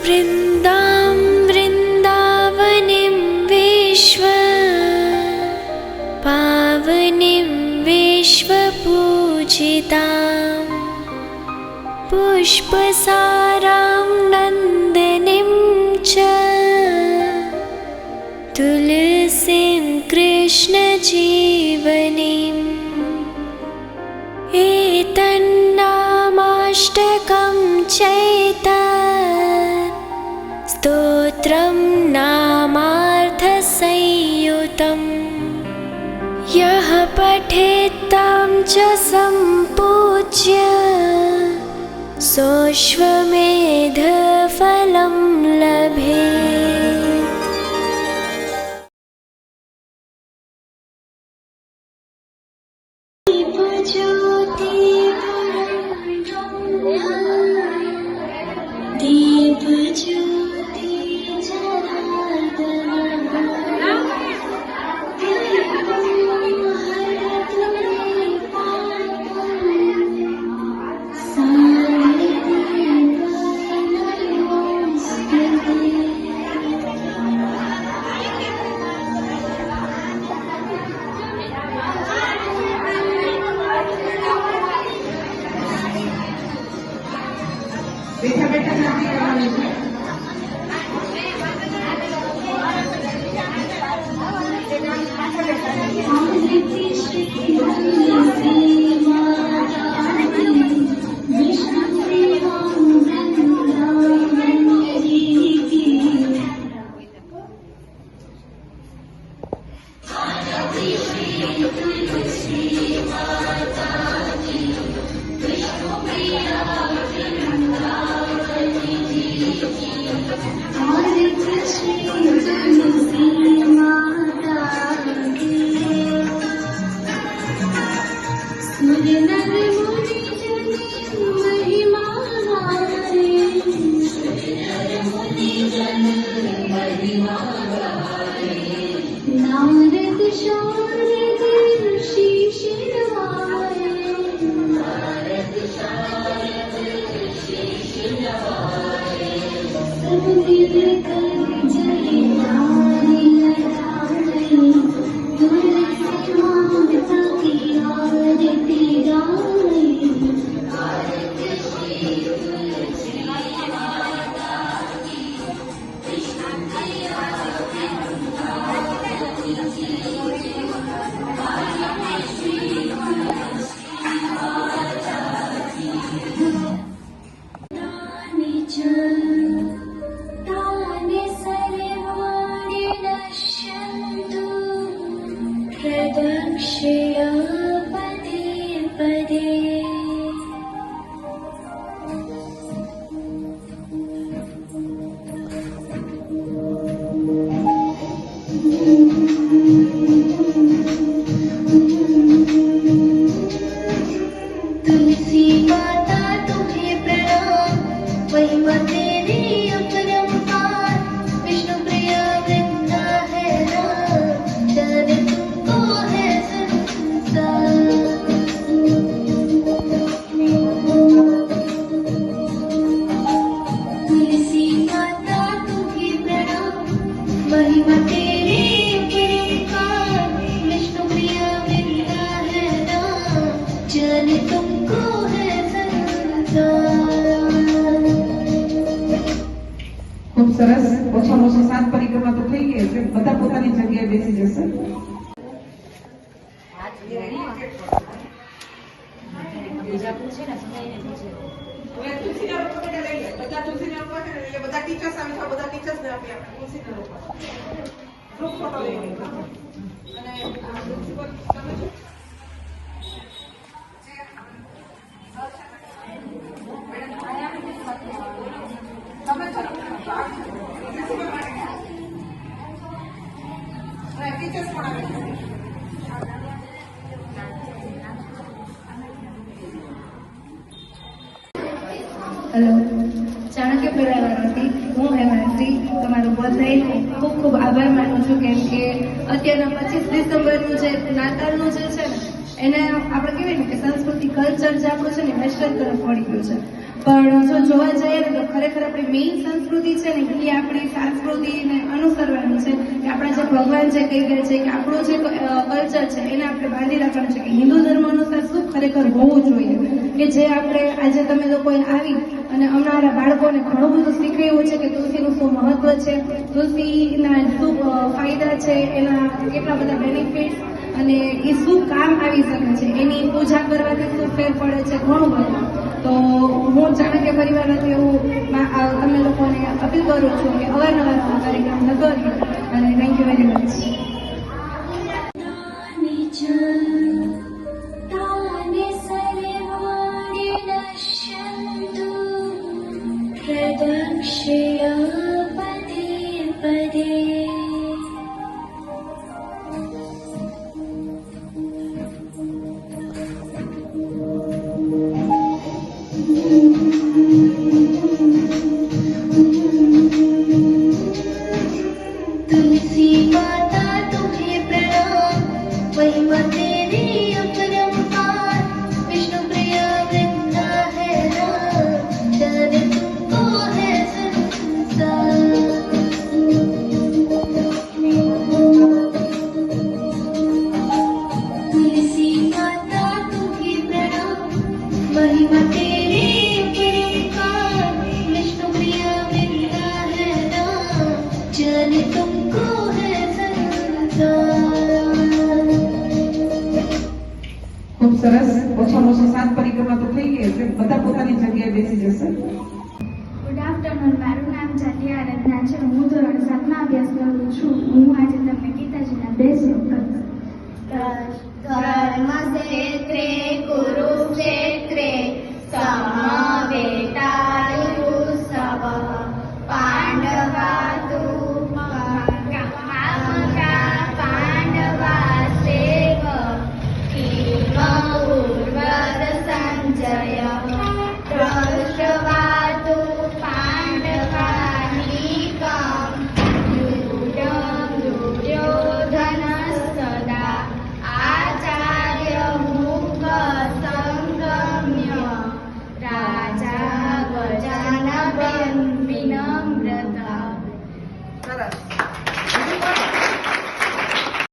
वृन्दां वृन्दावनीं विश्व पावनीं विश्वपूजितां पुष्पसारां नन्दिनीं च तुलसीं कृष्णजीवनीम् एतन्नामाष्टकं चैतत् स्तोत्रं नामार्थसंयुतं यः पठेत् तं च सम्पूज्य सोऽश्वमेधफलं लभेत्। ખૂબ સરસ. ઓછામાં ઓછા 7 પરિક્રમા તો થઈ ગઈ છે. બધા પોતાની જગ્યાએ બેસી જશે. બધા ટીચર્સ સામે બધા ટીચર્સ ને આપી આપણે ગ્રુપ ફોટો લઈ અને પ્રિન્સિપલ હેલો, ચાણક્ય પરિવારમાંથી હું હેમાંશ્રી તમારું બધાનો ખૂબ ખૂબ આભાર માનું છું, કેમ કે અત્યારના 25 ડિસેમ્બરનું જે નાતાલનું જે છે ને એને આપણે કહેવાય ને કે સંસ્કૃતિ કલ્ચર જે આપણું છે ને વેસ્ટર્ન તરફ વળી ગયું છે. પણ જો જોવા જઈએ ને તો ખરેખર આપણી મેઇન સંસ્કૃતિ છે ને એ આપણી સંસ્કૃતિને અનુસરવાની છે કે આપણા જે ભગવાન જે કહી ગયા છે કે આપણું જે કલ્ચર છે એને આપણે બાંધી રાખવાનું છે કે હિન્દુ ધર્મ અનુસાર શું ખરેખર હોવું જોઈએ કે જે આપણે આજે તમે લોકોએ આવી અને અમારા બાળકોને ઘણું બધું શીખવ્યું છે કે તુલસીનું શું મહત્વ છે, તુલસીના શું ફાયદા છે, એના કેટલા બધા બેનિફિટ્સ અને એ શું કામ આવી શકે છે, એની પૂજા કરવાથી શું ફેર પડે છે, ઘણું બધું. તો હું ચાણક્ય પરિવારમાંથી એવું તમે લોકોને અપીલ કરું છું કે અવારનવાર આ કાર્યક્રમ થતો રહે અને થેન્ક યુ વેરી મચ. तानि सर्वाणि नश्यन्तु प्रदक्षिणा पदे पदे. तुलसी माता तुम्हें प्रणाम, महिमा तेरी अपरंपार, विष्णु प्रिया वृंदा है राम, जाने तुमको है संसार. तुलसी माता तुम्हें प्रणाम, महिमा तेरी अपरंपार, विष्णु प्रिया वृंदा है राम, जाने तुमको है संसार. ખૂબ સરસ. ઓછામાં ઓછી 7 પરિક્રમા તો થઈ ગઈ એટલે બધા પોતાની જગ્યાએ બેસી જશે. Good afternoon. મારું નામ જાટિયા આરાધના છે. હું ધોરણ 7માં અભ્યાસ કરું છું. હું આજે તમને ગીતાજીના 2 શ્લોક કહીશ. धर्म क्षेत्रे कुरुक्षेत्रे समा